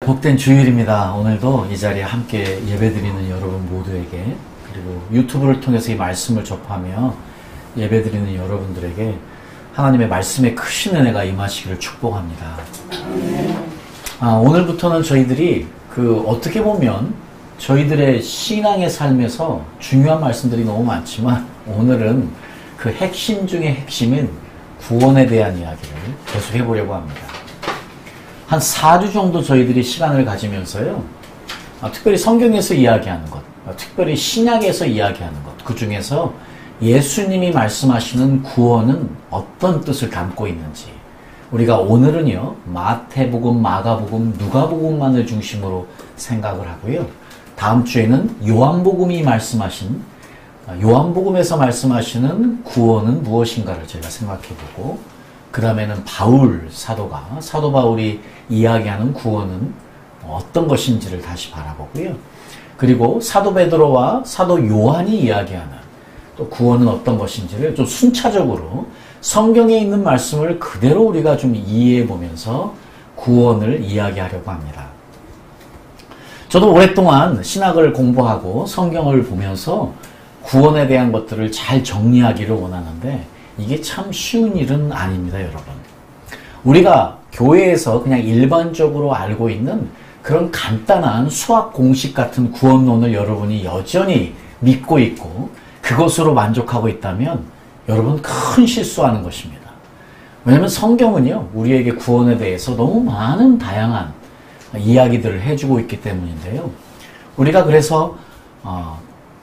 복된 주일입니다. 오늘도 이 자리에 함께 예배드리는 여러분 모두에게, 그리고 유튜브를 통해서 이 말씀을 접하며 예배드리는 여러분들에게 하나님의 말씀에 크신 은혜가 임하시기를 축복합니다. 오늘부터는 저희들이 어떻게 보면 저희들의 신앙의 삶에서 중요한 말씀들이 너무 많지만, 오늘은 그 핵심 중의 핵심인 구원에 대한 이야기를 계속 해보려고 합니다. 한 4주 정도 저희들이 시간을 가지면서요, 특별히 성경에서 이야기하는 것, 특별히 신약에서 이야기하는 것, 그 중에서 예수님이 말씀하시는 구원은 어떤 뜻을 담고 있는지, 우리가 오늘은요, 마태복음, 마가복음, 누가복음만을 중심으로 생각을 하고요, 다음 주에는 요한복음에서 말씀하시는 구원은 무엇인가를 저희가 생각해보고, 그 다음에는 사도 바울이 이야기하는 구원은 어떤 것인지를 다시 바라보고요. 그리고 사도 베드로와 사도 요한이 이야기하는 또 구원은 어떤 것인지를 좀 순차적으로 성경에 있는 말씀을 그대로 우리가 좀 이해해 보면서 구원을 이야기하려고 합니다. 저도 오랫동안 신학을 공부하고 성경을 보면서 구원에 대한 것들을 잘 정리하기를 원하는데, 이게 참 쉬운 일은 아닙니다, 여러분. 우리가 교회에서 그냥 일반적으로 알고 있는 그런 간단한 수학 공식 같은 구원론을 여러분이 여전히 믿고 있고 그것으로 만족하고 있다면 여러분 큰 실수하는 것입니다. 왜냐하면 성경은요, 우리에게 구원에 대해서 너무 많은 다양한 이야기들을 해주고 있기 때문인데요. 우리가 그래서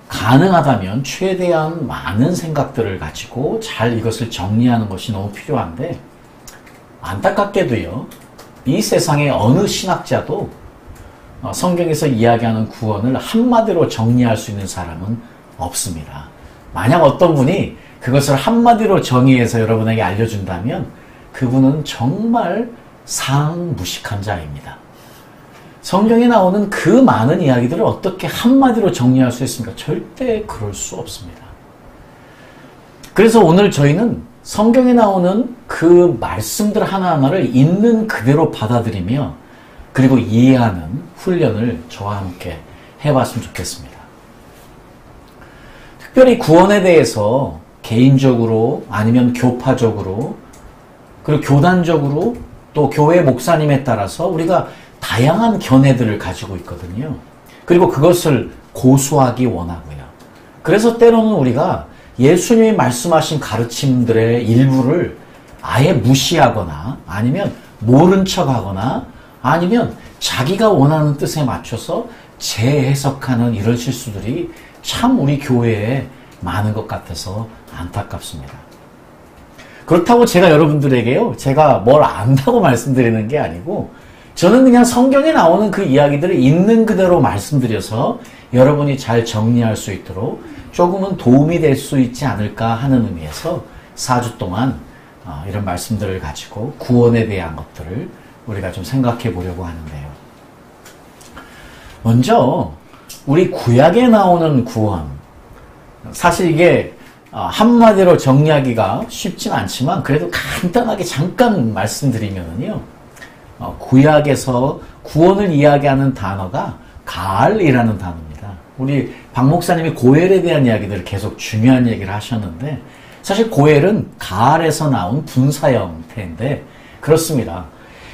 가능하다면 최대한 많은 생각들을 가지고 잘 이것을 정리하는 것이 너무 필요한데, 안타깝게도요, 이 세상의 어느 신학자도 성경에서 이야기하는 구원을 한마디로 정리할 수 있는 사람은 없습니다. 만약 어떤 분이 그것을 한마디로 정의해서 여러분에게 알려준다면 그분은 정말 상무식한 자입니다. 성경에 나오는 그 많은 이야기들을 어떻게 한마디로 정리할 수 있습니까? 절대 그럴 수 없습니다. 그래서 오늘 저희는 성경에 나오는 그 말씀들 하나하나를 있는 그대로 받아들이며 그리고 이해하는 훈련을 저와 함께 해봤으면 좋겠습니다. 특별히 구원에 대해서 개인적으로 아니면 교파적으로 그리고 교단적으로 또 교회 목사님에 따라서 우리가 다양한 견해들을 가지고 있거든요. 그리고 그것을 고수하기 원하고요. 그래서 때로는 우리가 예수님이 말씀하신 가르침들의 일부를 아예 무시하거나 아니면 모른 척하거나 아니면 자기가 원하는 뜻에 맞춰서 재해석하는 이런 실수들이 참 우리 교회에 많은 것 같아서 안타깝습니다. 그렇다고 제가 여러분들에게요, 제가 뭘 안다고 말씀드리는 게 아니고, 저는 그냥 성경에 나오는 그 이야기들을 있는 그대로 말씀드려서 여러분이 잘 정리할 수 있도록 조금은 도움이 될 수 있지 않을까 하는 의미에서 4주 동안 이런 말씀들을 가지고 구원에 대한 것들을 우리가 좀 생각해 보려고 하는데요. 먼저 우리 구약에 나오는 구원, 사실 이게 한마디로 정리하기가 쉽진 않지만 그래도 간단하게 잠깐 말씀드리면요, 구약에서 구원을 이야기하는 단어가 가알이라는 단어입니다. 우리 박 목사님이 고엘에 대한 이야기들을 계속 중요한 얘기를 하셨는데, 사실 고엘은 가알에서 나온 분사 형태인데 그렇습니다.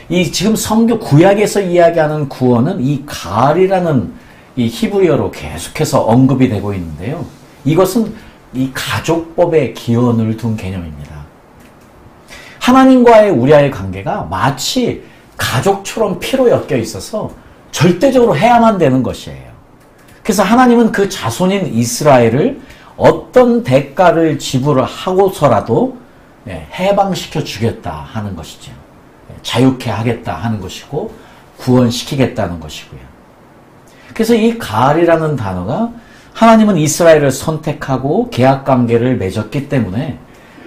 이 지금 성경 구약에서 이야기하는 구원은 이 가알이라는 이 히브리어로 계속해서 언급이 되고 있는데요. 이것은 이 가족법의 기원을 둔 개념입니다. 하나님과의 우리와의 관계가 마치 가족처럼 피로 엮여 있어서 절대적으로 해야만 되는 것이에요. 그래서 하나님은 그 자손인 이스라엘을 어떤 대가를 지불을 하고서라도 해방시켜 주겠다 하는 것이죠. 자유케 하겠다 하는 것이고 구원시키겠다는 것이고요. 그래서 이 가알이라는 단어가 하나님은 이스라엘을 선택하고 계약관계를 맺었기 때문에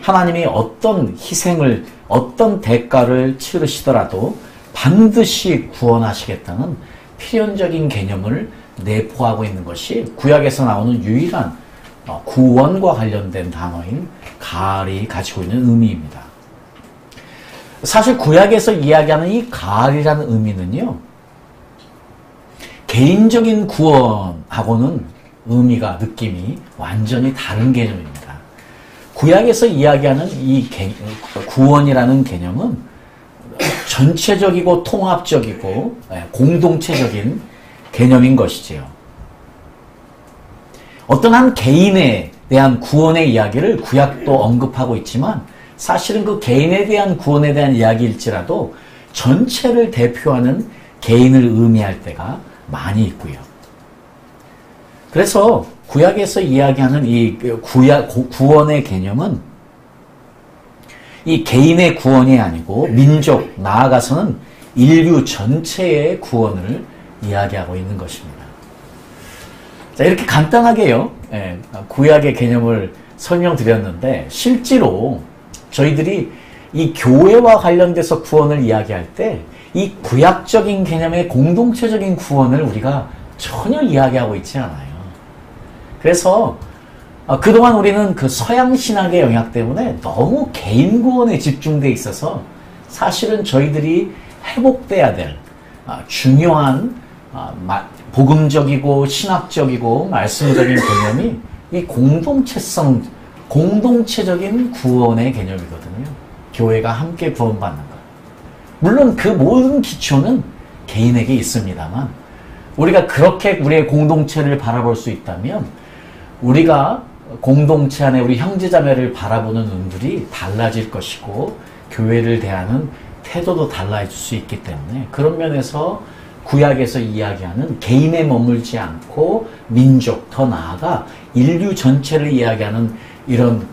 하나님이 어떤 희생을, 어떤 대가를 치르시더라도 반드시 구원하시겠다는 필연적인 개념을 내포하고 있는 것이 구약에서 나오는 유일한 구원과 관련된 단어인 가알이 가지고 있는 의미입니다. 사실 구약에서 이야기하는 이 가알이라는 의미는요, 개인적인 구원하고는 의미가, 느낌이 완전히 다른 개념입니다. 구약에서 이야기하는 이 구원이라는 개념은 전체적이고 통합적이고 공동체적인 개념인 것이지요. 어떤 한 개인에 대한 구원의 이야기를 구약도 언급하고 있지만 사실은 그 개인에 대한 구원에 대한 이야기일지라도 전체를 대표하는 개인을 의미할 때가 많이 있고요. 그래서 구약에서 이야기하는 이 구원의 개념은 이 개인의 구원이 아니고 민족, 나아가서는 인류 전체의 구원을 이야기하고 있는 것입니다. 자, 이렇게 간단하게요, 구약의 개념을 설명드렸는데, 실제로 저희들이 이 교회와 관련돼서 구원을 이야기할 때, 이 구약적인 개념의 공동체적인 구원을 우리가 전혀 이야기하고 있지 않아요. 그래서 그동안 우리는 그 서양 신학의 영향 때문에 너무 개인 구원에 집중돼 있어서 사실은 저희들이 회복돼야 될 중요한 복음적이고 신학적이고 말씀적인 개념이 이 공동체적인 구원의 개념이거든요. 교회가 함께 구원받는 것. 물론 그 모든 기초는 개인에게 있습니다만 우리가 그렇게 우리의 공동체를 바라볼 수 있다면 우리가 공동체 안에 우리 형제자매를 바라보는 눈들이 달라질 것이고 교회를 대하는 태도도 달라질 수 있기 때문에 그런 면에서 구약에서 이야기하는 개인에 머물지 않고 민족, 더 나아가 인류 전체를 이야기하는 이런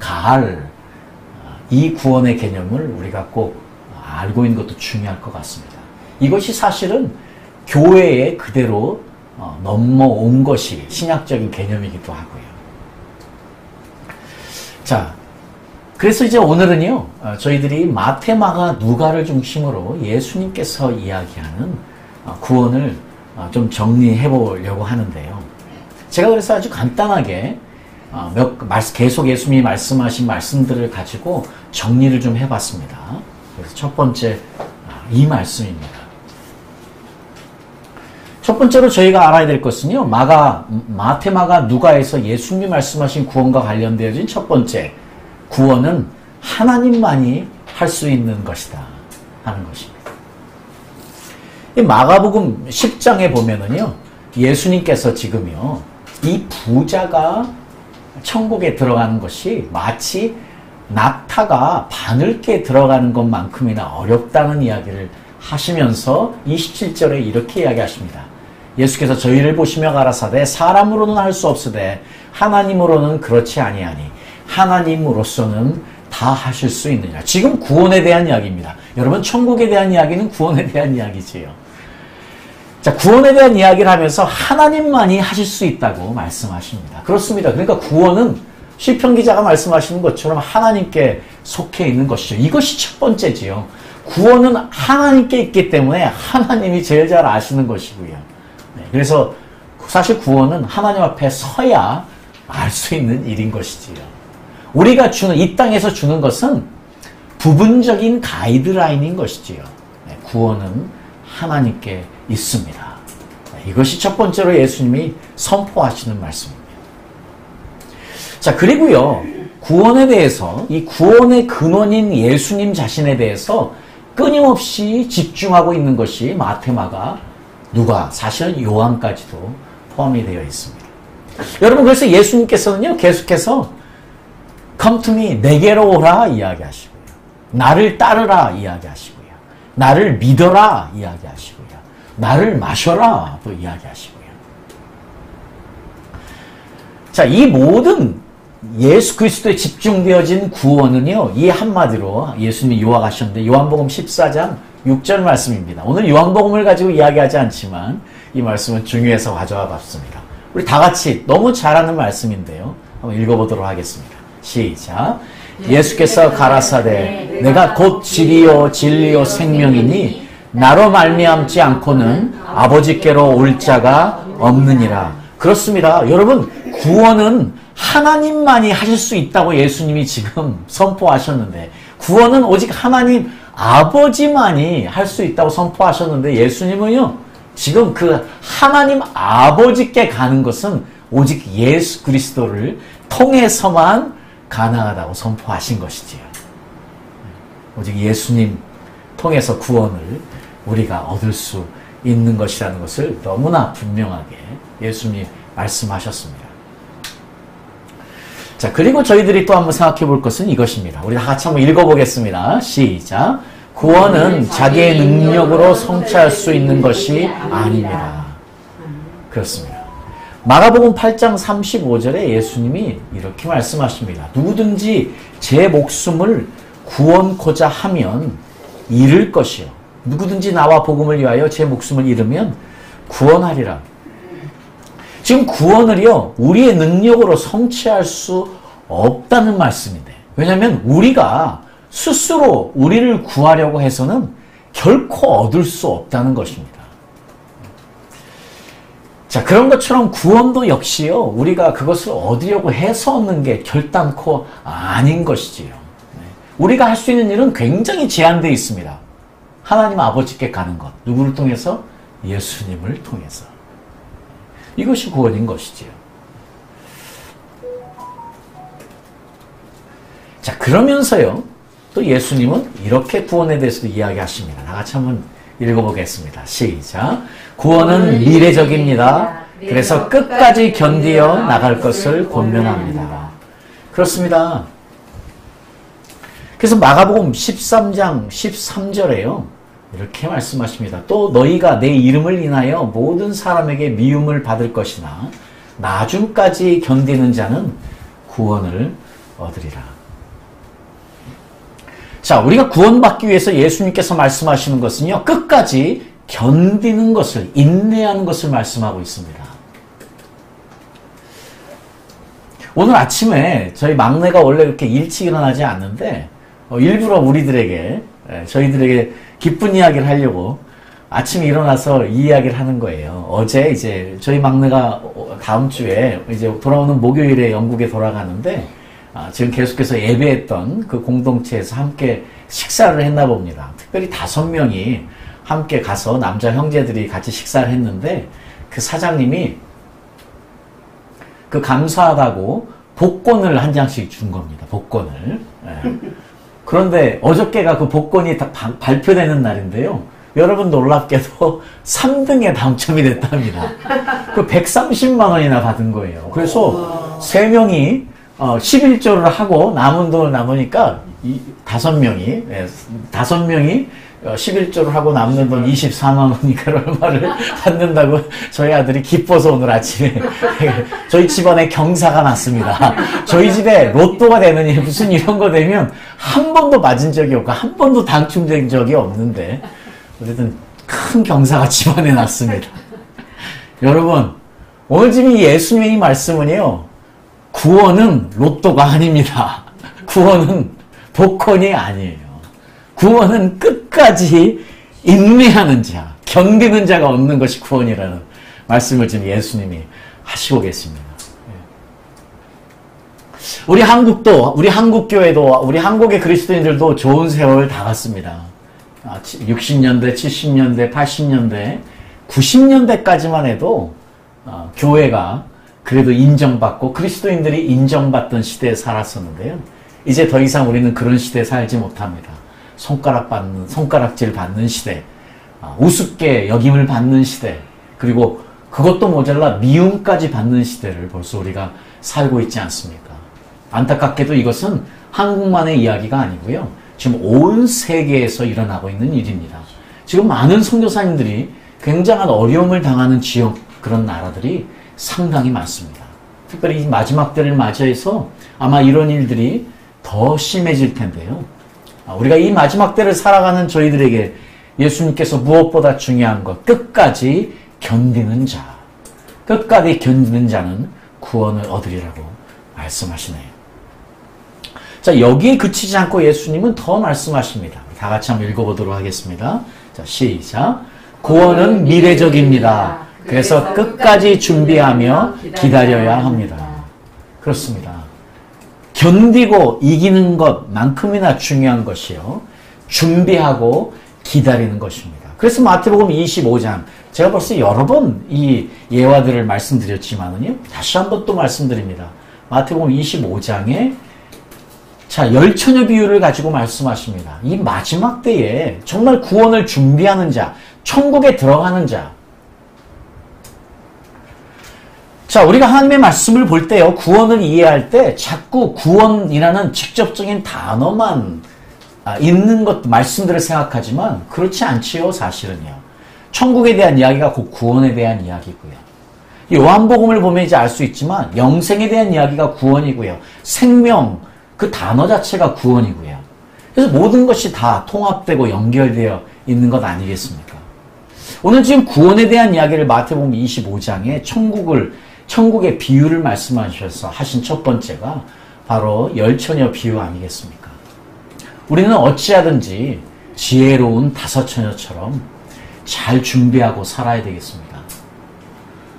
이 구원의 개념을 우리가 꼭 알고 있는 것도 중요할 것 같습니다. 이것이 사실은 교회에 그대로 넘어온 것이 신약적인 개념이기도 하고요. 자, 그래서 이제 오늘은요, 저희들이 마태, 마가, 누가를 중심으로 예수님께서 이야기하는 구원을 좀 정리해 보려고 하는데요. 제가 그래서 아주 간단하게 계속 예수님이 말씀하신 말씀들을 가지고 정리를 좀 해봤습니다. 그래서 첫 번째 이 말씀입니다. 첫 번째로 저희가 알아야 될 것은요, 마태, 마가, 누가에서 예수님이 말씀하신 구원과 관련되어진 첫 번째 구원은 하나님만이 할 수 있는 것이다 하는 것입니다. 이 마가복음 10장에 보면은요, 예수님께서 지금요, 이 부자가 천국에 들어가는 것이 마치 낙타가 바늘께 들어가는 것만큼이나 어렵다는 이야기를 하시면서 27절에 이렇게 이야기하십니다. 예수께서 저희를 보시며 가라사대 사람으로는 할 수 없으되 하나님으로는 그렇지 아니하니 하나님으로서는 다 하실 수 있느냐. 지금 구원에 대한 이야기입니다. 여러분, 천국에 대한 이야기는 구원에 대한 이야기지요. 자, 구원에 대한 이야기를 하면서 하나님만이 하실 수 있다고 말씀하십니다. 그렇습니다. 그러니까 구원은 시편 기자가 말씀하시는 것처럼 하나님께 속해 있는 것이죠. 이것이 첫 번째지요. 구원은 하나님께 있기 때문에 하나님이 제일 잘 아시는 것이고요. 그래서 사실 구원은 하나님 앞에 서야 알 수 있는 일인 것이지요. 우리가 이 땅에서 주는 것은 부분적인 가이드라인인 것이지요. 구원은 하나님께 있습니다. 이것이 첫 번째로 예수님이 선포하시는 말씀입니다. 자, 그리고요, 구원에 대해서, 이 구원의 근원인 예수님 자신에 대해서 끊임없이 집중하고 있는 것이 마태, 마가, 누가, 사실은 요한까지도 포함이 되어 있습니다. 여러분, 그래서 예수님께서는요, 계속해서 Come to me, 내게로 오라 이야기하시고요. 나를 따르라 이야기하시고요. 나를 믿어라 이야기하시고요. 나를 마셔라 또 이야기하시고요. 자, 이 모든 예수 그리스도에 집중되어진 구원은요, 이 한마디로 예수님이 요약하셨는데 요한복음 14장 6절 말씀입니다. 오늘 요한복음을 가지고 이야기하지 않지만 이 말씀은 중요해서 가져와 봤습니다. 우리 다 같이 너무 잘 아는 말씀인데요. 한번 읽어보도록 하겠습니다. 시작. 예수께서 가라사대 내가 곧 길이요 진리요 생명이니 나로 말미암지 않고는 아버지께로 올 자가 없느니라. 그렇습니다. 여러분, 구원은 하나님만이 하실 수 있다고 예수님이 지금 선포하셨는데, 구원은 오직 하나님 아버지만이 할 수 있다고 선포하셨는데, 예수님은요, 지금 그 하나님 아버지께 가는 것은 오직 예수 그리스도를 통해서만 가능하다고 선포하신 것이지요. 오직 예수님 통해서 구원을 우리가 얻을 수 있는 것이라는 것을 너무나 분명하게 예수님이 말씀하셨습니다. 자, 그리고 저희들이 또 한번 생각해 볼 것은 이것입니다. 우리 다 같이 한번 읽어보겠습니다. 시작. 구원은 자기의 능력으로 성취할 수 있는 것이 아닙니다. 그렇습니다. 마가복음 8장 35절에 예수님이 이렇게 말씀하십니다. 누구든지 제 목숨을 구원코자 하면 잃을 것이요. 누구든지 나와 복음을 위하여 제 목숨을 잃으면 구원하리라. 지금 구원을요, 우리의 능력으로 성취할 수 없다는 말씀인데, 왜냐하면 우리가 스스로 우리를 구하려고 해서는 결코 얻을 수 없다는 것입니다. 자, 그런 것처럼 구원도 역시요, 우리가 그것을 얻으려고 해서 얻는 게 결단코 아닌 것이지요. 우리가 할 수 있는 일은 굉장히 제한되어 있습니다. 하나님 아버지께 가는 것. 누구를 통해서? 예수님을 통해서. 이것이 구원인 것이지요. 자, 그러면서요, 또 예수님은 이렇게 구원에 대해서도 이야기하십니다. 다 같이 한번 읽어보겠습니다. 시작. 구원은 미래적입니다. 그래서 끝까지 견디어 나갈 것을 권면합니다. 그렇습니다. 그래서 마가복음 13장 13절에요. 이렇게 말씀하십니다. 또 너희가 내 이름을 인하여 모든 사람에게 미움을 받을 것이나 나중까지 견디는 자는 구원을 얻으리라. 자, 우리가 구원받기 위해서 예수님께서 말씀하시는 것은요, 끝까지 견디는 것을, 인내하는 것을 말씀하고 있습니다. 오늘 아침에 저희 막내가 원래 그렇게 일찍 일어나지 않는데 일부러 우리들에게, 저희들에게 기쁜 이야기를 하려고 아침에 일어나서 이 이야기를 하는 거예요. 어제 이제 저희 막내가 다음 주에 이제 돌아오는 목요일에 영국에 돌아가는데, 지금 계속해서 예배했던 그 공동체에서 함께 식사를 했나 봅니다. 특별히 5명이 함께 가서 남자 형제들이 같이 식사를 했는데, 그 사장님이 그 감사하다고 복권을 한 장씩 준 겁니다. 복권을. 그런데 어저께가 그 복권이 발표되는 날인데요. 여러분 놀랍게도 3등에 당첨이 됐답니다. 그 130만 원이나 받은 거예요. 그래서 3명이 11조를 하고 남은 돈을 남으니까 5명이 11조를 하고 남는 돈 24만 원이니까 얼마를 받는다고 저희 아들이 기뻐서 오늘 아침에 저희 집안에 경사가 났습니다. 저희 집에 로또가 되느니 무슨 이런 거 되면 한 번도 맞은 적이 없고 한 번도 당첨된 적이 없는데 어쨌든 큰 경사가 집안에 났습니다. 여러분, 오늘 지금 예수님의 이 말씀은요, 구원은 로또가 아닙니다. 구원은 복권이 아니에요. 구원은 끝까지 인내하는 자, 견디는 자가 얻는 것이 구원이라는 말씀을 지금 예수님이 하시고 계십니다. 우리 한국도, 우리 한국교회도, 우리 한국의 그리스도인들도 좋은 세월 다 갔습니다. 60년대, 70년대, 80년대, 90년대까지만 해도 교회가 그래도 인정받고 그리스도인들이 인정받던 시대에 살았었는데요. 이제 더 이상 우리는 그런 시대에 살지 못합니다. 손가락질 받는 시대, 우습게 여김을 받는 시대, 그리고 그것도 모자라 미움까지 받는 시대를 벌써 우리가 살고 있지 않습니까? 안타깝게도 이것은 한국만의 이야기가 아니고요. 지금 온 세계에서 일어나고 있는 일입니다. 지금 많은 선교사님들이 굉장한 어려움을 당하는 지역, 그런 나라들이 상당히 많습니다. 특별히 이 마지막 때를 맞이해서 아마 이런 일들이 더 심해질 텐데요. 우리가 이 마지막 때를 살아가는 저희들에게 예수님께서 무엇보다 중요한 것, 끝까지 견디는 자, 끝까지 견디는 자는 구원을 얻으리라고 말씀하시네요. 자, 여기에 그치지 않고 예수님은 더 말씀하십니다. 다 같이 한번 읽어보도록 하겠습니다. 자, 시작. 구원은 미래적입니다. 그래서 끝까지 준비하며 기다려야 합니다. 그렇습니다. 견디고 이기는 것만큼이나 중요한 것이요, 준비하고 기다리는 것입니다. 그래서 마태복음 25장 제가 벌써 여러 번 이 예화들을 말씀드렸지만은요, 다시 한번 또 말씀드립니다. 마태복음 25장에 자, 열처녀 비유를 가지고 말씀하십니다. 이 마지막 때에 정말 구원을 준비하는 자, 천국에 들어가는 자. 자, 우리가 하나님의 말씀을 볼 때요, 구원을 이해할 때 자꾸 구원이라는 직접적인 단어만 있는 것, 말씀들을 생각하지만 그렇지 않지요, 사실은요. 천국에 대한 이야기가 곧 구원에 대한 이야기고요. 요한복음을 보면 이제 알 수 있지만 영생에 대한 이야기가 구원이고요. 생명, 그 단어 자체가 구원이고요. 그래서 모든 것이 다 통합되고 연결되어 있는 것 아니겠습니까? 오늘 지금 구원에 대한 이야기를 마태복음 25장에 천국의 비유를 말씀하셔서 하신 첫 번째가 바로 열처녀 비유 아니겠습니까? 우리는 어찌하든지 지혜로운 다섯 처녀처럼 잘 준비하고 살아야 되겠습니다.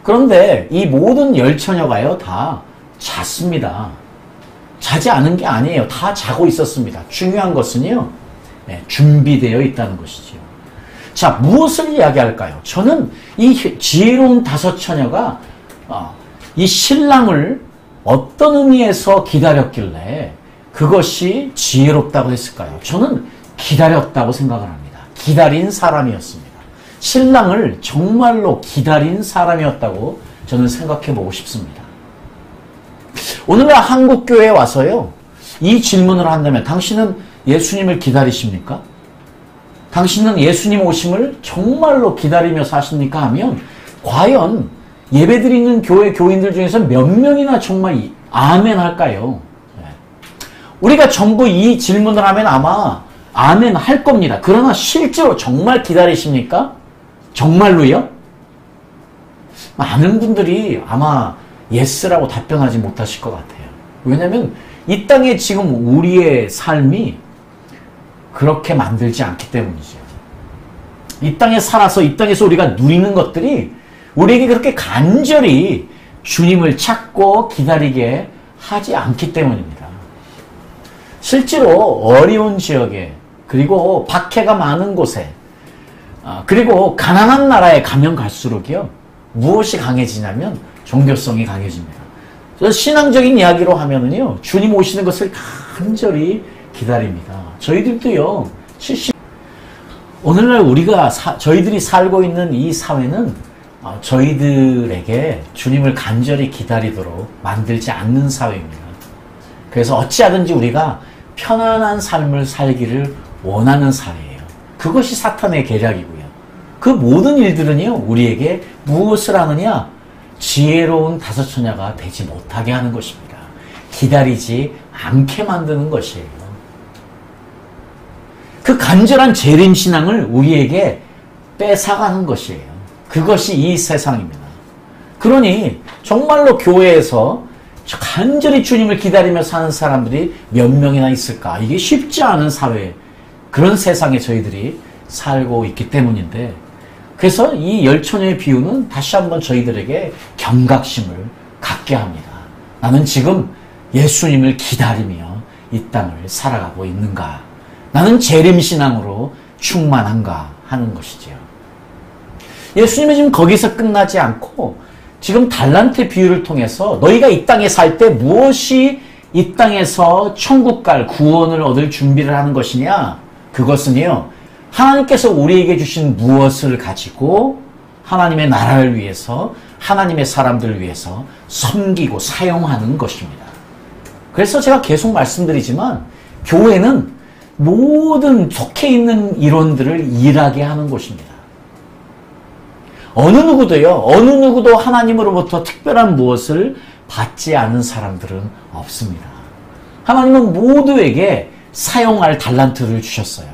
그런데 이 모든 열처녀가요, 다 잤습니다. 자지 않은 게 아니에요. 다 자고 있었습니다. 중요한 것은요, 준비되어 있다는 것이죠. 자, 무엇을 이야기할까요? 저는 이 지혜로운 다섯 처녀가 이 신랑을 어떤 의미에서 기다렸길래 그것이 지혜롭다고 했을까요? 저는 기다렸다고 생각을 합니다. 기다린 사람이었습니다. 신랑을 정말로 기다린 사람이었다고 저는 생각해 보고 싶습니다. 오늘날 한국교회에 와서요, 이 질문을 한다면 당신은 예수님을 기다리십니까? 당신은 예수님 오심을 정말로 기다리며 사십니까? 하면 과연 예배드리는 교회 교인들 중에서 몇 명이나 정말 아멘 할까요? 우리가 전부 이 질문을 하면 아마 아멘 할 겁니다. 그러나 실제로 정말 기다리십니까? 정말로요? 많은 분들이 아마 예스라고 답변하지 못하실 것 같아요. 왜냐하면 이 땅에 지금 우리의 삶이 그렇게 만들지 않기 때문이죠. 이 땅에 살아서 이 땅에서 우리가 누리는 것들이 우리에게 그렇게 간절히 주님을 찾고 기다리게 하지 않기 때문입니다. 실제로 어려운 지역에, 그리고 박해가 많은 곳에, 그리고 가난한 나라에 가면 갈수록요, 무엇이 강해지냐면 종교성이 강해집니다. 그래서 신앙적인 이야기로 하면은요, 주님 오시는 것을 간절히 기다립니다. 저희들도요, 오늘날 저희들이 살고 있는 이 사회는 저희들에게 주님을 간절히 기다리도록 만들지 않는 사회입니다. 그래서 어찌하든지 우리가 편안한 삶을 살기를 원하는 사회예요. 그것이 사탄의 계략이고요. 그 모든 일들은요, 우리에게 무엇을 하느냐? 지혜로운 다섯 처녀가 되지 못하게 하는 것입니다. 기다리지 않게 만드는 것이에요. 그 간절한 재림신앙을 우리에게 뺏어가는 것이에요. 그것이 이 세상입니다. 그러니 정말로 교회에서 간절히 주님을 기다리며 사는 사람들이 몇 명이나 있을까? 이게 쉽지 않은 사회, 그런 세상에 저희들이 살고 있기 때문인데, 그래서 이 열처녀의 비유는 다시 한번 저희들에게 경각심을 갖게 합니다. 나는 지금 예수님을 기다리며 이 땅을 살아가고 있는가? 나는 재림신앙으로 충만한가? 하는 것이죠. 예수님은 지금 거기서 끝나지 않고 지금 달란트 비유를 통해서 너희가 이 땅에 살 때 무엇이 이 땅에서 천국 갈 구원을 얻을 준비를 하는 것이냐? 그것은요, 하나님께서 우리에게 주신 무엇을 가지고 하나님의 나라를 위해서, 하나님의 사람들을 위해서 섬기고 사용하는 것입니다. 그래서 제가 계속 말씀드리지만 교회는 모든 속해 있는 이론들을 일하게 하는 곳입니다. 어느 누구도 하나님으로부터 특별한 무엇을 받지 않은 사람들은 없습니다. 하나님은 모두에게 사용할 달란트를 주셨어요.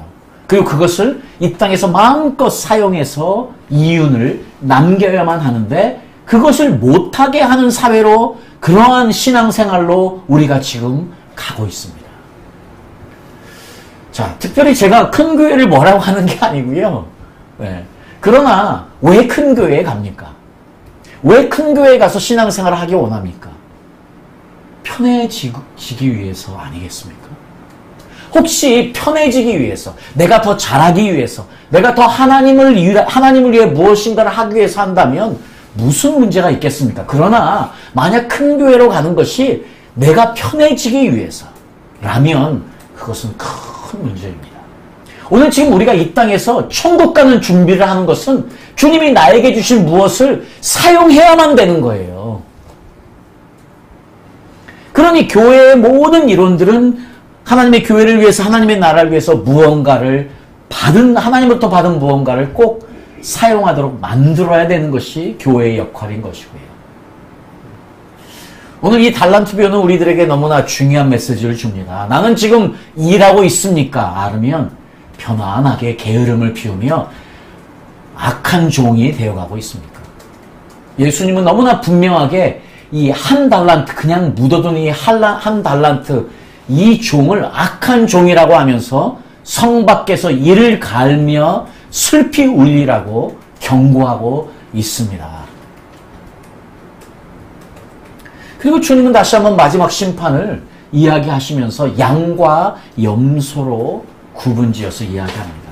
그리고 그것을 이 땅에서 마음껏 사용해서 이윤을 남겨야만 하는데, 그것을 못하게 하는 사회로, 그러한 신앙생활로 우리가 지금 가고 있습니다. 자, 특별히 제가 큰 교회를 뭐라고 하는 게 아니고요. 네. 그러나 왜 큰 교회에 갑니까? 왜 큰 교회에 가서 신앙생활을 하기 원합니까? 편해지기 위해서 아니겠습니까? 혹시 편해지기 위해서, 내가 더 잘하기 위해서, 내가 더 하나님을 위해 무엇인가를 하기 위해서 한다면 무슨 문제가 있겠습니까? 그러나 만약 큰 교회로 가는 것이 내가 편해지기 위해서라면 그것은 큰 문제입니다. 오늘 지금 우리가 이 땅에서 천국 가는 준비를 하는 것은 주님이 나에게 주신 무엇을 사용해야만 되는 거예요. 그러니 교회의 모든 이론들은 하나님의 교회를 위해서, 하나님의 나라를 위해서 무언가를 하나님으로부터 받은 무언가를 꼭 사용하도록 만들어야 되는 것이 교회의 역할인 것이고요. 오늘 이 달란트 비유는 우리들에게 너무나 중요한 메시지를 줍니다. 나는 지금 일하고 있습니까? 아니면 편안하게 게으름을 피우며 악한 종이 되어가고 있습니까? 예수님은 너무나 분명하게 이 한 달란트, 그냥 묻어둔 이 한 달란트, 이 종을 악한 종이라고 하면서 성 밖에서 이를 갈며 슬피 울리라고 경고하고 있습니다. 그리고 주님은 다시 한번 마지막 심판을 이야기하시면서 양과 염소로 구분지어서 이야기합니다.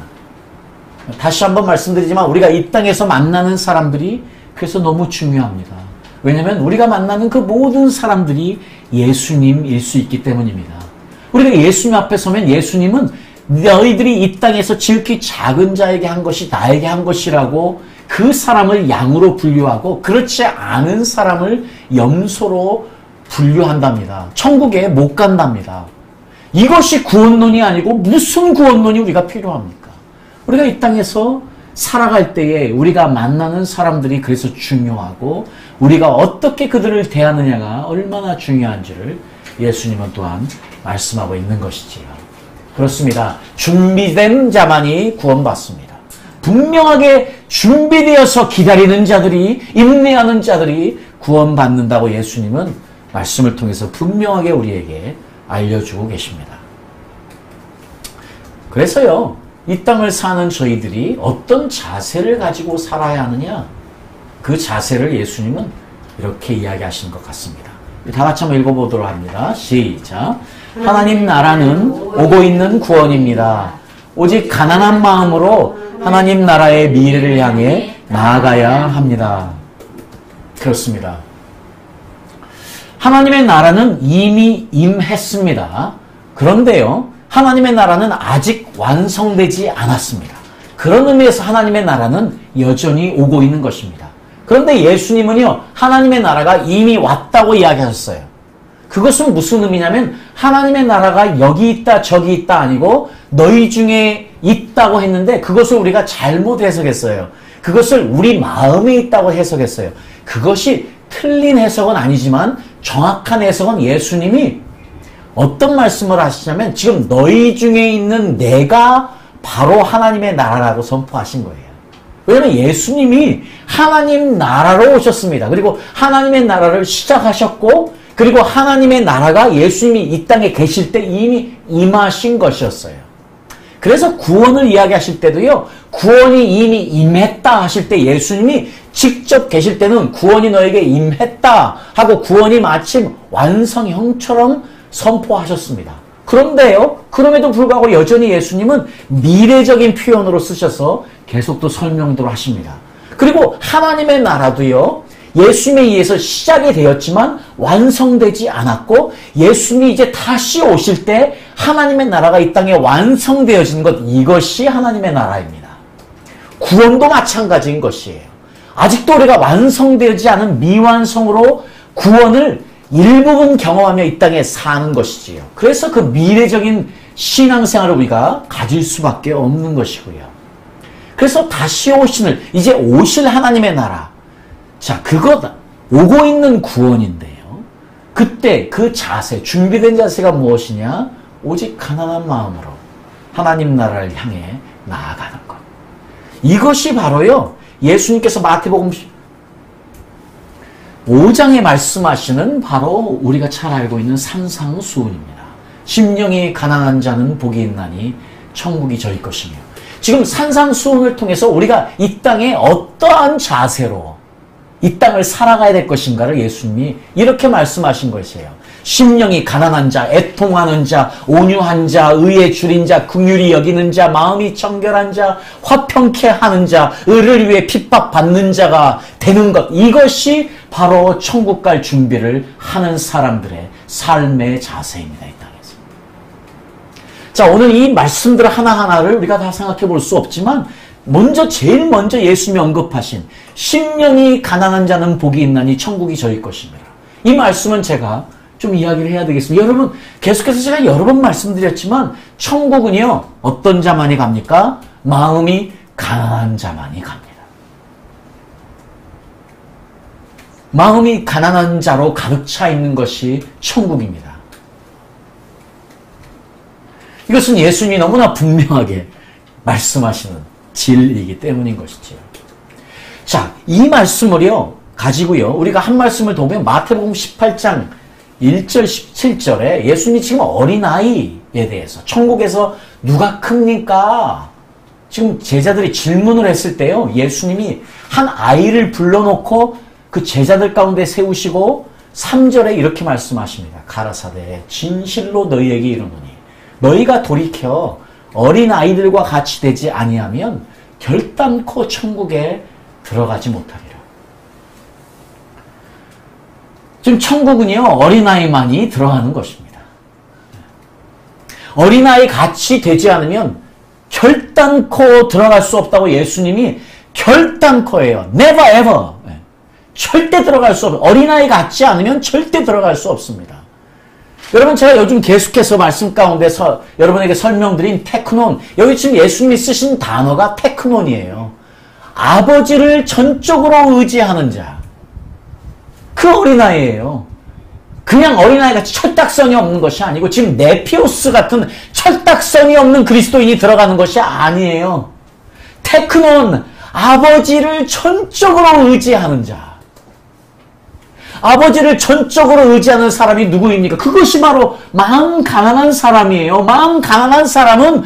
다시 한번 말씀드리지만 우리가 이 땅에서 만나는 사람들이 그래서 너무 중요합니다. 왜냐하면 우리가 만나는 그 모든 사람들이 예수님일 수 있기 때문입니다. 우리가 예수님 앞에 서면 예수님은 너희들이 이 땅에서 지극히 작은 자에게 한 것이 나에게 한 것이라고 그 사람을 양으로 분류하고 그렇지 않은 사람을 염소로 분류한답니다. 천국에 못 간답니다. 이것이 구원론이 아니고 무슨 구원론이 우리가 필요합니까? 우리가 이 땅에서 살아갈 때에 우리가 만나는 사람들이 그래서 중요하고 우리가 어떻게 그들을 대하느냐가 얼마나 중요한지를 예수님은 또한 말씀하고 있는 것이지요. 그렇습니다. 준비된 자만이 구원받습니다. 분명하게 준비되어서 기다리는 자들이, 인내하는 자들이 구원받는다고 예수님은 말씀을 통해서 분명하게 우리에게 알려주고 계십니다. 그래서요, 이 땅을 사는 저희들이 어떤 자세를 가지고 살아야 하느냐, 그 자세를 예수님은 이렇게 이야기하시는 것 같습니다. 다 같이 한번 읽어보도록 합니다. 시작. 하나님 나라는 오고 있는 구원입니다. 오직 가난한 마음으로 하나님 나라의 미래를 향해 나아가야 합니다. 그렇습니다. 하나님의 나라는 이미 임했습니다. 그런데요, 하나님의 나라는 아직 완성되지 않았습니다. 그런 의미에서 하나님의 나라는 여전히 오고 있는 것입니다. 그런데 예수님은요, 하나님의 나라가 이미 왔다고 이야기하셨어요. 그것은 무슨 의미냐면 하나님의 나라가 여기 있다 저기 있다 아니고 너희 중에 있다고 했는데 그것을 우리가 잘못 해석했어요. 그것을 우리 마음에 있다고 해석했어요. 그것이 틀린 해석은 아니지만 정확한 해석은 예수님이 어떤 말씀을 하시냐면 지금 너희 중에 있는 내가 바로 하나님의 나라라고 선포하신 거예요. 왜냐하면 예수님이 하나님 나라로 오셨습니다. 그리고 하나님의 나라를 시작하셨고 그리고 하나님의 나라가 예수님이 이 땅에 계실 때 이미 임하신 것이었어요. 그래서 구원을 이야기하실 때도요, 구원이 이미 임했다 하실 때 예수님이 직접 계실 때는 구원이 너에게 임했다 하고 구원이 마침 완성형처럼 선포하셨습니다. 그런데요, 그럼에도 불구하고 여전히 예수님은 미래적인 표현으로 쓰셔서 계속 또 설명도 하십니다. 그리고 하나님의 나라도요, 예수님에 의해서 시작이 되었지만 완성되지 않았고 예수님이 이제 다시 오실 때 하나님의 나라가 이 땅에 완성되어지는 것, 이것이 하나님의 나라입니다. 구원도 마찬가지인 것이에요. 아직도 우리가 완성되지 않은 미완성으로 구원을 일부분 경험하며 이 땅에 사는 것이지요. 그래서 그 미래적인 신앙생활을 우리가 가질 수밖에 없는 것이고요. 그래서 다시 이제 오실 하나님의 나라, 자, 그것 오고 있는 구원인데요. 그때 그 자세, 준비된 자세가 무엇이냐? 오직 가난한 마음으로 하나님 나라를 향해 나아가는 것. 이것이 바로요, 예수님께서 마태복음 5장에 말씀하시는 바로 우리가 잘 알고 있는 산상수훈입니다. 심령이 가난한 자는 복이 있나니 천국이 저희 것이며. 지금 산상수훈을 통해서 우리가 이 땅에 어떠한 자세로 이 땅을 살아가야 될 것인가를 예수님이 이렇게 말씀하신 것이에요. 심령이 가난한 자, 애통하는 자, 온유한 자, 의에 줄인 자, 긍휼히 여기는 자, 마음이 정결한 자, 화평케 하는 자, 의를 위해 핍박받는 자가 되는 것. 이것이 바로 천국 갈 준비를 하는 사람들의 삶의 자세입니다. 이 땅에서. 자, 오늘 이 말씀들 하나하나를 우리가 다 생각해 볼 수 없지만 제일 먼저 예수님이 언급하신 심령이 가난한 자는 복이 있나니 천국이 저희 것입니다. 이 말씀은 제가 좀 이야기를 해야 되겠습니다. 여러분, 계속해서 제가 여러 번 말씀드렸지만 천국은요, 어떤 자만이 갑니까? 마음이 가난한 자만이 갑니다. 마음이 가난한 자로 가득 차 있는 것이 천국입니다. 이것은 예수님이 너무나 분명하게 말씀하시는 진리이기 때문인 것이지요. 자, 이 말씀을요, 가지고요, 우리가 한 말씀을 더 보면 마태복음 18장 1절, 17절에 예수님이 지금 어린아이에 대해서 천국에서 누가 큽니까? 지금 제자들이 질문을 했을 때요, 예수님이 한 아이를 불러놓고 그 제자들 가운데 세우시고 3절에 이렇게 말씀하십니다. 가라사대 진실로 너희에게 이르노니 너희가 돌이켜 어린 아이들과 같이 되지 아니하면 결단코 천국에 들어가지 못하리라. 지금 천국은요, 어린아이만이 들어가는 것입니다. 어린아이 같이 되지 않으면 결단코 들어갈 수 없다고 예수님이 결단코예요. Never ever. 절대 들어갈 수 없어요. 어린아이 같지 않으면 절대 들어갈 수 없습니다. 여러분, 제가 요즘 계속해서 말씀 가운데서 여러분에게 설명드린 테크논, 여기 지금 예수님이 쓰신 단어가 테크논이에요. 아버지를 전적으로 의지하는 자. 그 어린아이예요. 그냥 어린아이같이 철딱선이 없는 것이 아니고 지금 네피오스 같은 철딱선이 없는 그리스도인이 들어가는 것이 아니에요. 테크논, 아버지를 전적으로 의지하는 자. 아버지를 전적으로 의지하는 사람이 누구입니까? 그것이 바로 마음 가난한 사람이에요. 마음 가난한 사람은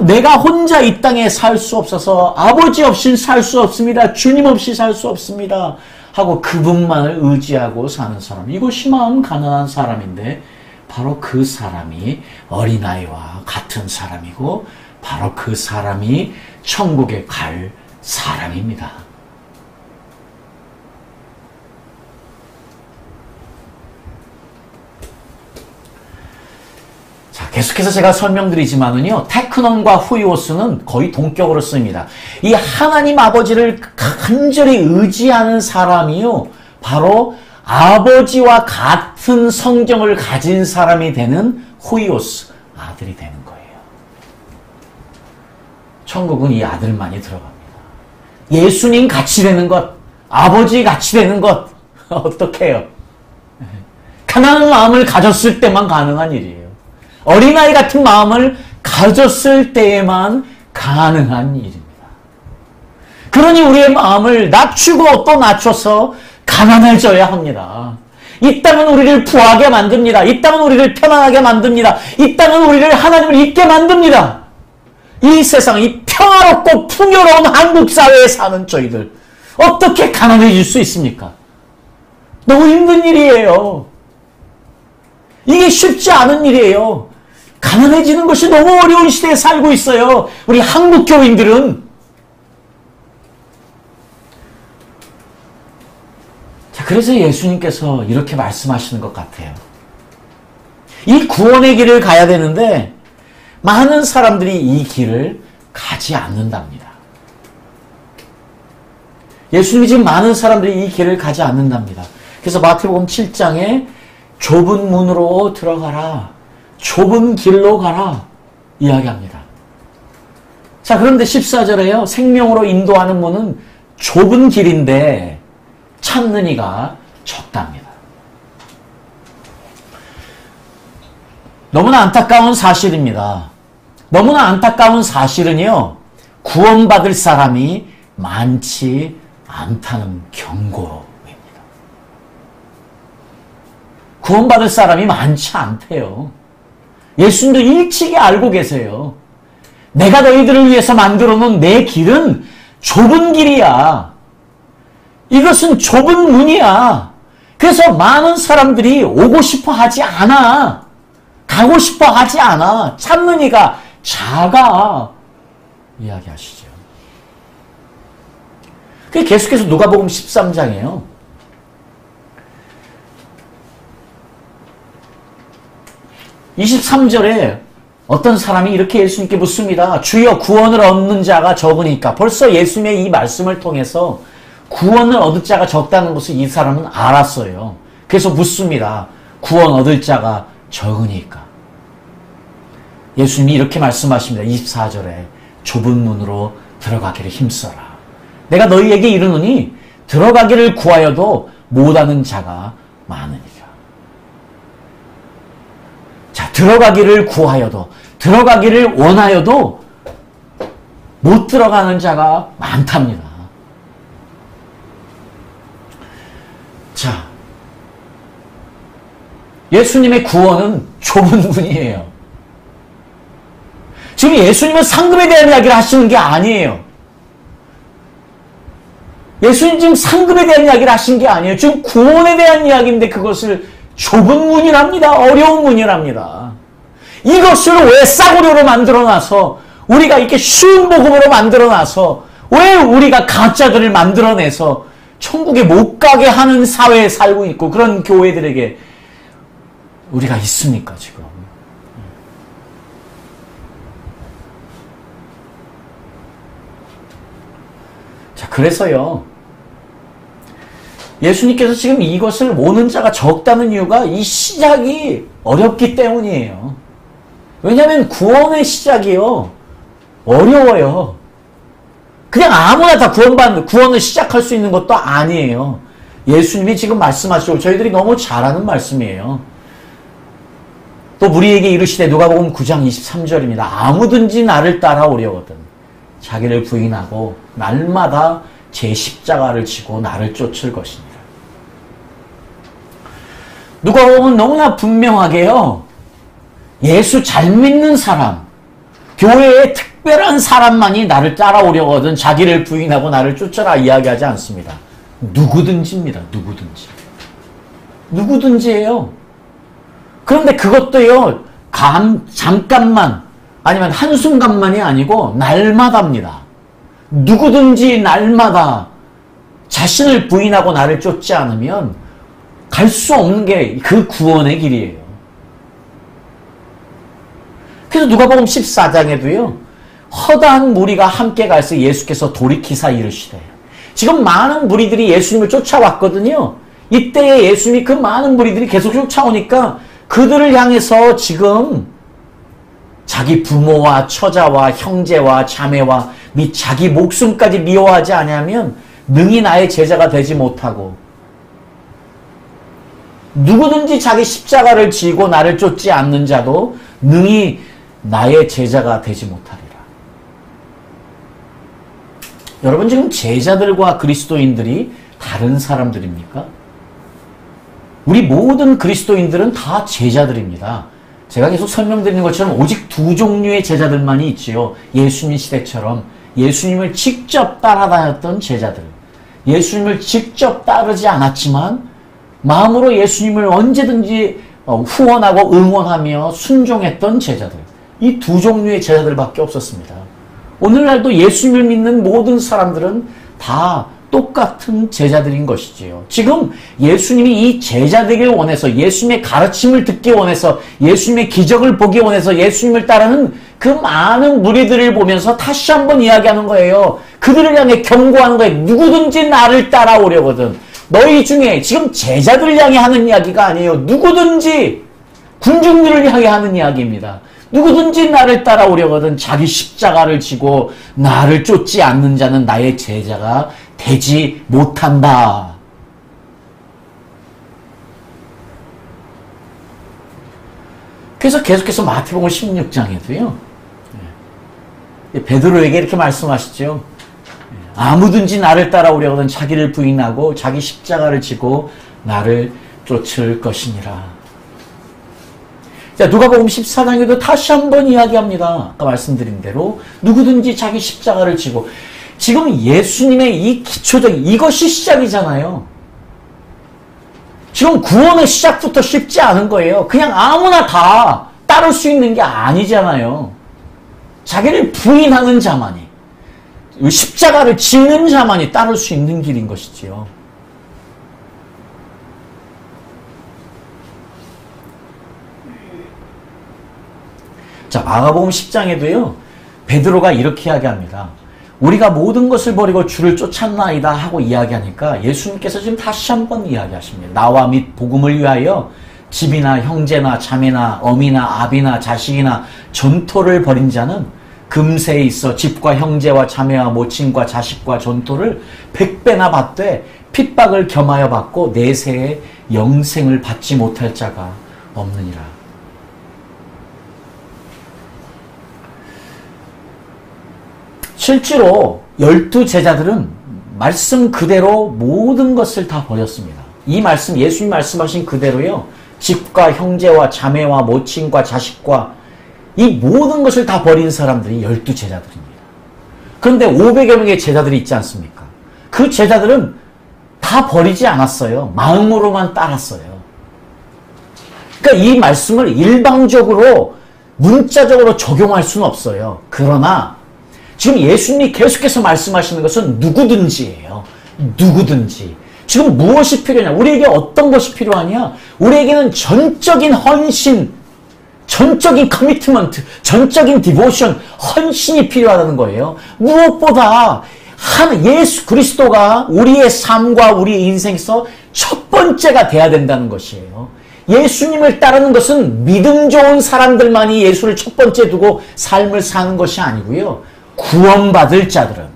내가 혼자 이 땅에 살 수 없어서 아버지 없이 살 수 없습니다. 주님 없이 살 수 없습니다. 하고 그분만을 의지하고 사는 사람. 이것이 마음 가난한 사람인데 바로 그 사람이 어린아이와 같은 사람이고 바로 그 사람이 천국에 갈 사람입니다. 자, 계속해서 제가 설명드리지만은요, 테크논과 후이오스는 거의 동격으로 씁니다. 이 하나님 아버지를 간절히 의지하는 사람이요, 바로 아버지와 같은 성경을 가진 사람이 되는 후이오스, 아들이 되는 거예요. 천국은 이 아들만이 들어갑니다. 예수님 같이 되는 것, 아버지 같이 되는 것, 어떻게 해요? 가난한 마음을 가졌을 때만 가능한 일이에요. 어린아이 같은 마음을 가졌을 때에만 가능한 일입니다. 그러니 우리의 마음을 낮추고 또 낮춰서 가난해져야 합니다. 이 땅은 우리를 부하게 만듭니다. 이 땅은 우리를 편안하게 만듭니다. 이 땅은 우리를 하나님을 잊게 만듭니다. 이 세상, 이 평화롭고 풍요로운 한국 사회에 사는 저희들 어떻게 가난해질 수 있습니까? 너무 힘든 일이에요. 이게 쉽지 않은 일이에요. 가난해지는 것이 너무 어려운 시대에 살고 있어요. 우리 한국 교인들은. 자, 그래서 예수님께서 이렇게 말씀하시는 것 같아요. 이 구원의 길을 가야 되는데 많은 사람들이 이 길을 가지 않는답니다. 예수님이 지금 많은 사람들이 이 길을 가지 않는답니다. 그래서 마태복음 7장에 좁은 문으로 들어가라. 좁은 길로 가라. 이야기합니다. 자, 그런데 14절에요. 생명으로 인도하는 문은 좁은 길인데 찾는 이가 적답니다. 너무나 안타까운 사실입니다. 너무나 안타까운 사실은요, 구원받을 사람이 많지 않다는 경고입니다. 구원받을 사람이 많지 않대요. 예수님도 일찍이 알고 계세요. 내가 너희들을 위해서 만들어 놓은 내 길은 좁은 길이야. 이것은 좁은 문이야. 그래서 많은 사람들이 오고 싶어 하지 않아. 가고 싶어 하지 않아. 찾는 이가 작아. 이야기하시죠. 그게 계속해서 누가복음 13장이에요. 23절에 어떤 사람이 이렇게 예수님께 묻습니다. 주여, 구원을 얻는 자가 적으니까. 벌써 예수님의 이 말씀을 통해서 구원을 얻을 자가 적다는 것을 이 사람은 알았어요. 그래서 묻습니다. 구원 얻을 자가 적으니까. 예수님이 이렇게 말씀하십니다. 24절에 좁은 문으로 들어가기를 힘써라. 내가 너희에게 이르노니 들어가기를 구하여도 못하는 자가 많으니라. 자, 들어가기를 구하여도, 들어가기를 원하여도 못 들어가는 자가 많답니다. 자, 예수님의 구원은 좁은 문이에요. 지금 예수님은 상급에 대한 이야기를 하시는 게 아니에요. 예수님 지금 상급에 대한 이야기를 하신 게 아니에요. 지금 구원에 대한 이야기인데 그것을 좁은 문이랍니다. 어려운 문이랍니다. 이것을 왜 싸구려로 만들어놔서, 우리가 이렇게 쉬운 복음으로 만들어놔서, 왜 우리가 가짜들을 만들어내서 천국에 못 가게 하는 사회에 살고 있고 그런 교회들에게 우리가 있습니까 지금? 자, 그래서요, 예수님께서 지금 이것을 오는 자가 적다는 이유가 이 시작이 어렵기 때문이에요. 왜냐하면 구원의 시작이요, 어려워요. 그냥 아무나 다 구원을 시작할 수 있는 것도 아니에요. 예수님이 지금 말씀하시고 저희들이 너무 잘 아는 말씀이에요. 또 우리에게 이르시되, 누가복음 9장 23절입니다. 아무든지 나를 따라오려거든 자기를 부인하고 날마다 제 십자가를 지고 나를 쫓을 것이니라. 누가복음은 너무나 분명하게요, 예수 잘 믿는 사람, 교회에 특별한 사람만이 나를 따라오려거든 자기를 부인하고 나를 쫓아라 이야기하지 않습니다. 누구든지입니다. 누구든지. 누구든지예요. 그런데 그것도요, 잠깐만, 아니면 한순간만이 아니고 날마다입니다. 누구든지 날마다 자신을 부인하고 나를 쫓지 않으면 갈 수 없는 게 그 구원의 길이에요. 그래서 누가복음 14장에도요, 허다한 무리가 함께 갈새 예수께서 돌이키사 이르시되. 지금 많은 무리들이 예수님을 쫓아왔거든요. 이때에 예수님이 그 많은 무리들이 계속 쫓아오니까 그들을 향해서 지금 자기 부모와 처자와 형제와 자매와 및 자기 목숨까지 미워하지 아니하면 능히 나의 제자가 되지 못하고, 누구든지 자기 십자가를 지고 나를 쫓지 않는 자도 능히 나의 제자가 되지 못하리라. 여러분, 지금 제자들과 그리스도인들이 다른 사람들입니까? 우리 모든 그리스도인들은 다 제자들입니다. 제가 계속 설명드리는 것처럼 오직 두 종류의 제자들만이 있지요. 예수님 시대처럼 예수님을 직접 따라다녔던 제자들, 예수님을 직접 따르지 않았지만 마음으로 예수님을 언제든지 후원하고 응원하며 순종했던 제자들, 이 두 종류의 제자들밖에 없었습니다. 오늘날도 예수님을 믿는 모든 사람들은 다 똑같은 제자들인 것이지요. 지금 예수님이 이 제자 되길 원해서, 예수님의 가르침을 듣기 원해서, 예수님의 기적을 보기 원해서 예수님을 따르는 그 많은 무리들을 보면서 다시 한번 이야기하는 거예요. 그들을 향해 경고하는 거예요. 누구든지 나를 따라오려거든. 너희 중에, 지금 제자들을 향해 하는 이야기가 아니에요. 누구든지 군중들을 향해 하는 이야기입니다. 누구든지 나를 따라오려거든 자기 십자가를 지고 나를 쫓지 않는 자는 나의 제자가 되지 못한다. 그래서 계속해서 마태복음 16장에도요, 베드로에게 이렇게 말씀하시죠. 아무든지 나를 따라오려거든 자기를 부인하고 자기 십자가를 지고 나를 쫓을 것이니라. 자, 누가복음 14장에도 다시 한번 이야기합니다. 아까 말씀드린 대로 누구든지 자기 십자가를 지고. 지금 예수님의 이 기초적인, 이것이 시작이잖아요. 지금 구원은 시작부터 쉽지 않은 거예요. 그냥 아무나 다 따를 수 있는 게 아니잖아요. 자기를 부인하는 자만이, 십자가를 짓는 자만이 따를 수 있는 길인 것이지요. 자, 마가복음 10장에도요, 베드로가 이렇게 이야기합니다. 우리가 모든 것을 버리고 주를 쫓았나이다 하고 이야기하니까 예수님께서 지금 다시 한번 이야기하십니다. 나와 및 복음을 위하여 집이나 형제나 자매나 어미나 아비나 자식이나 전토를 벌인 자는 금세에 있어 집과 형제와 자매와 모친과 자식과 전토를 100배나 받되 핍박을 겸하여 받고 내세에 영생을 받지 못할 자가 없느니라. 실제로 12제자들은 말씀 그대로 모든 것을 다 버렸습니다. 이 말씀, 예수님 말씀하신 그대로요, 집과 형제와 자매와 모친과 자식과 이 모든 것을 다 버린 사람들이 12제자들입니다. 그런데 500여 명의 제자들이 있지 않습니까? 그 제자들은 다 버리지 않았어요. 마음으로만 따랐어요. 그러니까 이 말씀을 일방적으로 문자적으로 적용할 수는 없어요. 그러나 지금 예수님이 계속해서 말씀하시는 것은 누구든지예요. 누구든지. 지금 무엇이 필요하냐? 우리에게 어떤 것이 필요하냐? 우리에게는 전적인 헌신, 전적인 커미트먼트, 전적인 디보션, 헌신이 필요하다는 거예요. 무엇보다 예수 그리스도가 우리의 삶과 우리의 인생에서 첫 번째가 돼야 된다는 것이에요. 예수님을 따르는 것은 믿음 좋은 사람들만이 예수를 첫 번째 두고 삶을 사는 것이 아니고요. 구원받을 자들은,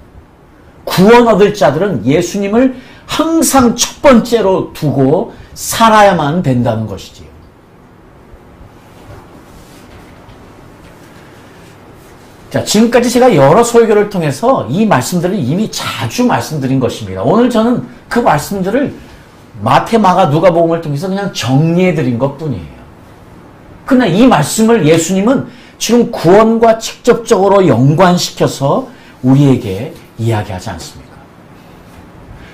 구원 얻을 자들은 예수님을 항상 첫 번째로 두고 살아야만 된다는 것이지요. 자, 지금까지 제가 여러 설교를 통해서 이 말씀들을 이미 자주 말씀드린 것입니다. 오늘 저는 그 말씀들을 마태, 마가, 누가복음을 통해서 그냥 정리해드린 것뿐이에요. 그러나 이 말씀을 예수님은 지금 구원과 직접적으로 연관시켜서 우리에게 이야기하지 않습니까?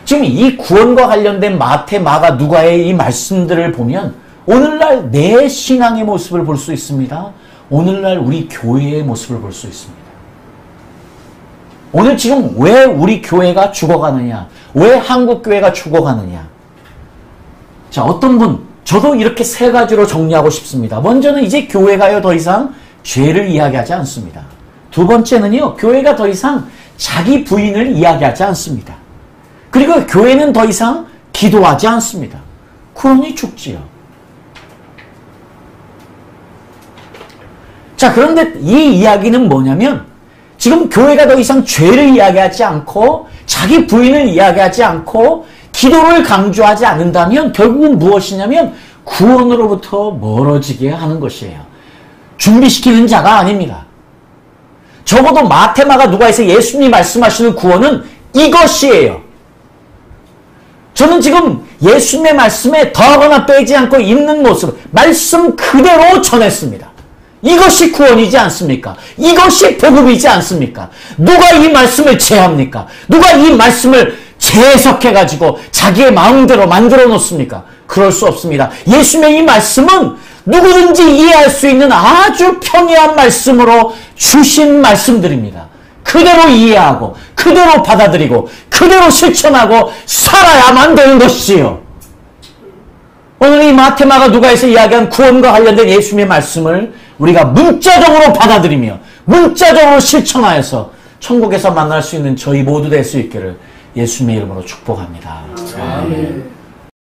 지금 이 구원과 관련된 마태, 마가, 누가의 이 말씀들을 보면 오늘날 내 신앙의 모습을 볼 수 있습니다. 오늘날 우리 교회의 모습을 볼 수 있습니다. 오늘 지금 왜 우리 교회가 죽어가느냐? 왜 한국교회가 죽어가느냐? 자, 어떤 분, 저도 이렇게 세 가지로 정리하고 싶습니다. 먼저는 이제 교회가요, 더 이상 죄를 이야기하지 않습니다. 두 번째는요, 교회가 더 이상 자기 부인을 이야기하지 않습니다. 그리고 교회는 더 이상 기도하지 않습니다. 그러니 죽지요. 자, 그런데 이 이야기는 뭐냐면 지금 교회가 더 이상 죄를 이야기하지 않고 자기 부인을 이야기하지 않고 기도를 강조하지 않는다면 결국은 무엇이냐면 구원으로부터 멀어지게 하는 것이에요. 준비시키는 자가 아닙니다. 적어도 마태, 마가, 누가에서 예수님이 말씀하시는 구원은 이것이에요. 저는 지금 예수님의 말씀에 더하거나 빼지 않고 있는 모습, 말씀 그대로 전했습니다. 이것이 구원이지 않습니까? 이것이 복음이지 않습니까? 누가 이 말씀을 제합니까? 누가 이 말씀을 재해석해가지고 자기의 마음대로 만들어 놓습니까? 그럴 수 없습니다. 예수님의 이 말씀은 누구든지 이해할 수 있는 아주 평이한 말씀으로 주신 말씀들입니다. 그대로 이해하고 그대로 받아들이고 그대로 실천하고 살아야만 되는 것이지요. 오늘 이 마태, 마가, 누가에서 이야기한 구원과 관련된 예수님의 말씀을 우리가 문자적으로 받아들이며 문자적으로 실천하여서 천국에서 만날 수 있는 저희 모두 될 수 있기를 예수님의 이름으로 축복합니다. 아멘.